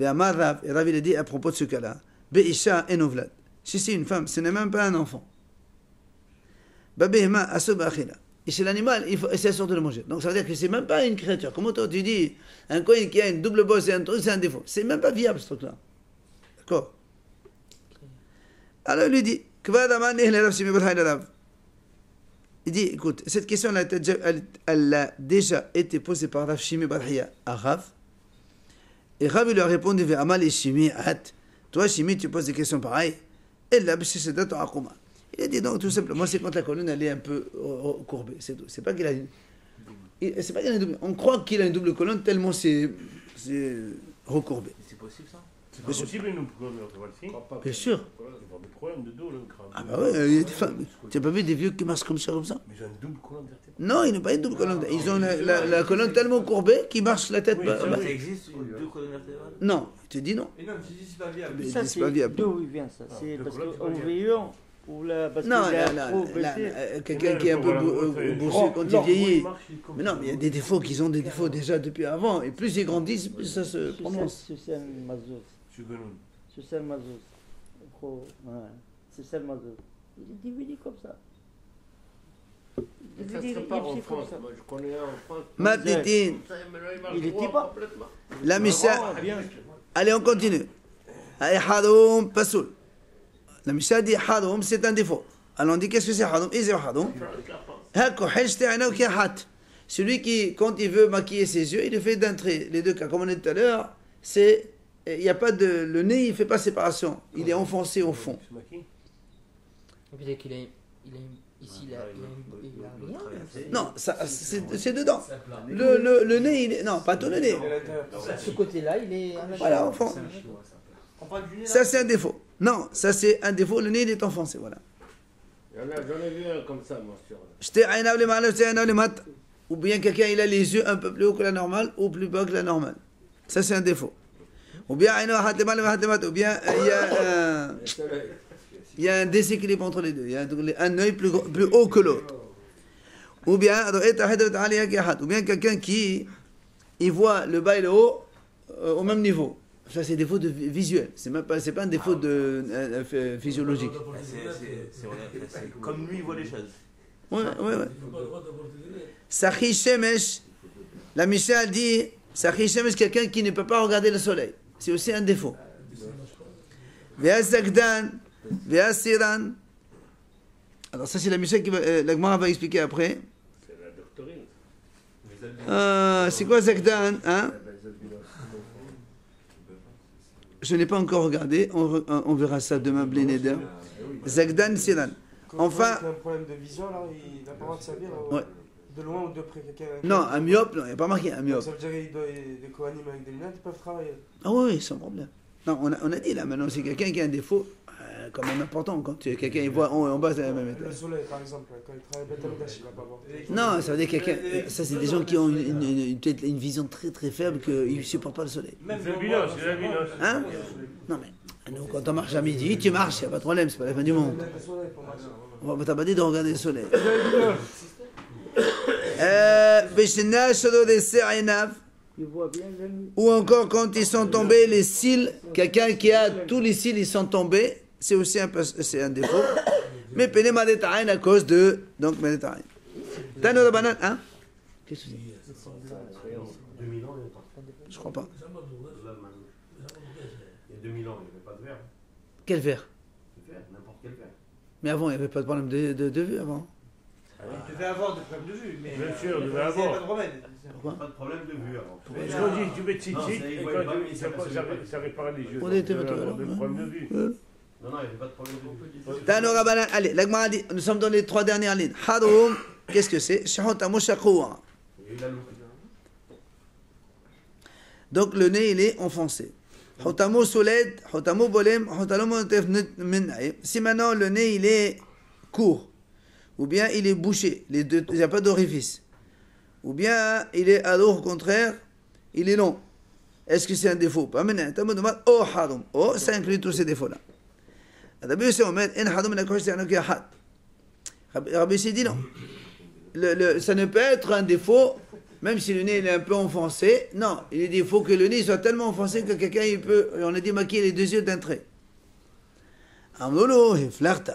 et Rav il a dit à propos de ce cas-là, Be'isha enovlad. Si c'est une femme, ce n'est même pas un enfant. Babehma asobachila. Et chez l'animal, c'est sorte de le manger. Donc ça veut dire que c'est même pas une créature. Comment toi tu dis, un coin qui a une double bosse et un truc, c'est un défaut. C'est même pas viable ce truc-là. D'accord? Alors il lui dit, il dit, écoute, cette question elle a déjà été posée par Rav Shimi Barhiya à Rav. Et Rav lui a répondu, toi Shimi, tu poses des questions pareilles. Il a dit donc tout simplement, c'est quand la colonne elle est un peu courbée, c'est tout. C'est pas qu'il a une double. On croit qu'il a une double colonne tellement c'est recourbé. C'est possible ça? C'est pas possible une colonne vertébrale. Bien sûr. Voilà, il va des problèmes de dos, le crâne. Ah bah ouais, il y a des femmes. Tu n'as pas vu des vieux qui marchent comme ça? Mais j'ai une double colonne vertébrale. Non, ils n'ont pas une double colonne. Ils ont la colonne tellement courbée qu'ils marchent la tête. Oui, bah, Ça existe une 2 colonnes vertébrales? non, il te dit non. Et non, tu dis c'est pas viable. Mais Ça, c'est pas viable. d'où il vient ça? C'est le parce colloque, qu'au c'est pas vieillon, ou là, parce Non, qu'il a trop baissé. quelqu'un qui est un peu bouché quand il vieillit. Mais non, mais il y a des défauts qu'ils ont des défauts déjà depuis avant. Et plus ils grandissent, plus ça se prononce. Susan Mazouz. Shuganoun. Susan Mazouz. Susan Mazouz. Il est divisé comme ça. Ça se prépare en France. Moi, je connais un en France. Matitine, Il était pas. la Misha. Bien. Allez, on continue. Hadoum, Pasoul. La Misha dit Hadoum, c'est un défaut. Alors on dit qu'est-ce que c'est Hadoum? Et c'est Hadoum. Celui qui, quand il veut maquiller ses yeux, il le fait d'un trait. Les deux cas, comme on a dit tout à l'heure, c'est. Il n'y a pas de. Le nez, il ne fait pas séparation. Il est enfoncé au fond. Peut-être qu'il a ici, il a rien. Non, c'est dedans. Le nez, il est. Non, pas tout le nez. Ce côté-là, il est. Voilà, au fond. On parle du nez là. Ça, c'est un défaut. Non, ça, c'est un défaut. Le nez, il est enfoncé. Voilà. J'en ai vu un comme ça, moi, sur. Ou bien quelqu'un, il a les yeux un peu plus haut que la normale ou plus bas que la normale. Ça, c'est un défaut. Ou bien il y a un déséquilibre entre les deux. Il y a un œil plus haut que l'autre. Ou bien quelqu'un qui il voit le bas et le haut au même niveau. Ça, c'est un défaut visuel. C'est pas un défaut physiologique. C'est comme lui, il voit les choses. Ouais. Sachi Shemesh, la Misha dit Sachi Shemesh, quelqu'un qui ne peut pas regarder le soleil. C'est aussi un défaut. Vea Zagdan, Vea Siran. Alors, ça, c'est la Misha la Gemara va expliquer après. C'est la doctorine. C'est quoi Zagdan, hein? Je n'ai pas encore regardé. On verra ça demain, Blénéder. Zagdan, Siran. Enfin. Il a un problème de vision là, il n'a pas le droit de servir. Ouais. De loin ou de près, quelqu'un. Non, un myope, non, il n'y a pas marqué un myope. Ça veut dire que les co-animes avec des lunettes, ils peuvent travailler. Ah oui, sans problème. Non, on a dit là, maintenant, c'est quelqu'un qui a un défaut quand même important. Quand quelqu'un il voit en bas, c'est la même Le étage. soleil, par exemple, quand il travaille Betamidash, il va pas voir. Non, ça veut dire quelqu'un. Ça, c'est des gens qui ont peut-être une vision très très faible, qu'ils ne supportent pas le soleil. C'est l'albinos, c'est l'albinos. Hein? Non, mais nous, quand on marche à midi, tu marches, il n'y a pas de problème, c'est pas la fin du monde. Le soleil pour marcher. On va pas dire de regarder le soleil. Il voit bien la nuit. Ou encore quand ils sont tombés, les cils, quelqu'un qui a tous les cils, ils sont tombés, c'est aussi c'est un défaut. Mais péné madétaïn à cause de. Donc madétaïn. T'as une banane, hein? Qu'est-ce que c'est? 2000 ans, il n'y a pas. Je crois pas. Il y a 2000 ans, il n'y avait pas de verre. Quel verre? De verre, n'importe quel verre. Mais avant, il n'y avait pas de problème de vue avant. Il devait avoir des problèmes de vue, mais. Bien sûr, il devait n'y avait avoir. pas de remède. Pourquoi? Pas de problème de vue avant. Parce qu'on dit, tu mets tzitzit, Non, et il quand voyait pas, mais ça répare les yeux. On était Donc, pas avoir des problèmes de vue. Non, il n'y avait pas de problème de vue. Tano Rabanan, allez, l'Agmara dit, nous sommes dans les 3 dernières lignes. Hadoum, qu'est-ce que c'est? Shahotamo Shakoua. Il y a eu la loupe. Donc le nez, il est enfoncé. Hotamo Soled, Hotamo Bolem, Hotamo Minnaï. Si maintenant le nez, il est court, ou bien il est bouché, les deux, il n'y a pas d'orifice, ou bien il est alors au contraire, il est long. est-ce que c'est un défaut? Pas maintenant. Oh, haram. Oh, ça inclut tous ces défauts-là. Rabbi Yossi Omer, en haram la kosh c'est un had. Rabbi Yossi dit non. Ça ne peut être un défaut, même si le nez il est un peu enfoncé. Non, il dit il faut que le nez soit tellement enfoncé que quelqu'un il peut, on a dit maquiller les deux yeux d'un trait. Amnolo, il flirte.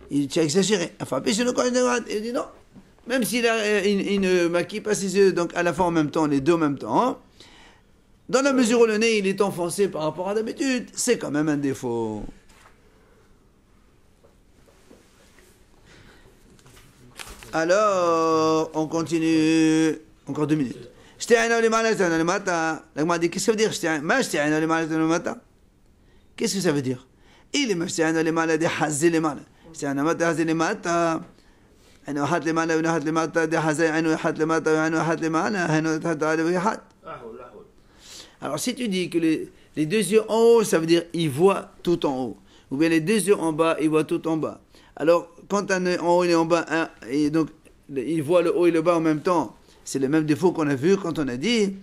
Il a exagéré. Enfin, puis c'est le kosh il dit non. Même s'il il ne maquille pas ses yeux, donc à la fois en même temps, les deux en même temps. Dans la mesure où le nez il est enfoncé par rapport à d'habitude, c'est quand même un défaut. Alors, on continue. Encore 2 minutes. La Gemara dit, qu'est-ce que ça veut dire? Qu'est-ce que ça veut dire? Il est mashti'ana lemala de hazé lemala. Mashti'ana mata hazé lemata. عينه واحد لمعنا وواحد لمعطى ده حزين عينه واحد لمعطى وعينه واحد لمعنا عينه واحد على واحد. Alors si tu dis que les deux yeux en haut, ça veut dire ils voient tout en haut. Ou bien les deux yeux en bas, ils voient tout en bas. Alors quand un œil en haut et en bas, et donc ils voient le haut et le bas en même temps, c'est le même défaut qu'on a vu quand on a dit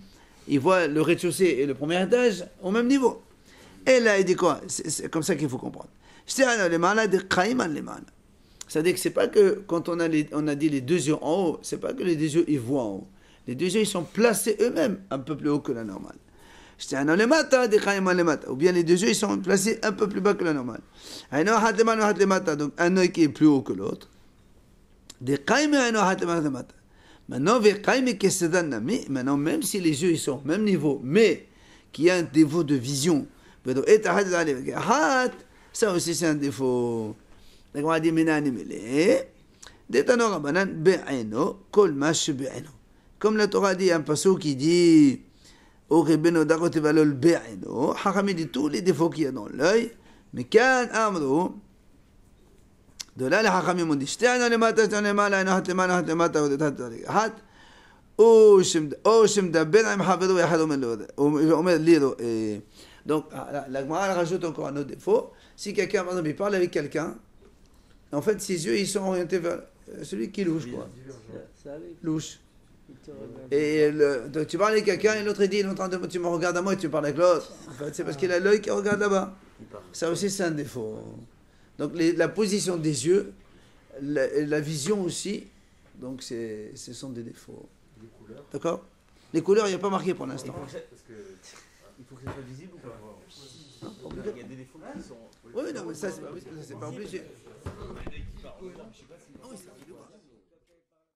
ils voient le rez-de-chaussée et le premier étage au même niveau. Et là il dit quoi? C'est comme ça qu'il faut comprendre. C'est-à-dire que c'est pas que quand on a dit les deux yeux en haut, c'est pas que les deux yeux ils voient en haut. Les deux yeux ils sont placés eux-mêmes un peu plus haut que la normale. Ou bien les deux yeux ils sont placés un peu plus bas que la normale. Donc un œil qui est plus haut que l'autre. Maintenant, même si les yeux ils sont au même niveau, mais qu'il y a un défaut de vision, ça aussi c'est un défaut. La Gemara dit comme la Torah dit un passage qui dit Chachamim dit tous les défauts qu'il y a dans l'œil, mais quand Amro, de là les Chachamim ont dit donc la Gemara rajoute encore un autre défaut. Si quelqu'un, par exemple, il parle avec quelqu'un, en fait, ses yeux, ils sont orientés vers celui qui louche, quoi. Louche. Et donc, tu parles avec quelqu'un et l'autre, il dit, il est en train de, tu me regardes à moi et tu parles avec l'autre. En fait, c'est parce qu'il a l'œil qui regarde là-bas. Ça aussi, c'est un défaut. Donc, la position des yeux, la vision aussi, donc ce sont des défauts. Les couleurs. D'accord? Les couleurs, il n'y a pas marqué pour l'instant. Parce que il faut que ça soit visible ou pas? Il y a des défauts qui sont... Oui, non, mais ça, c'est pas obligé. Il y en a qui parlent. Oui, ça arrive pas.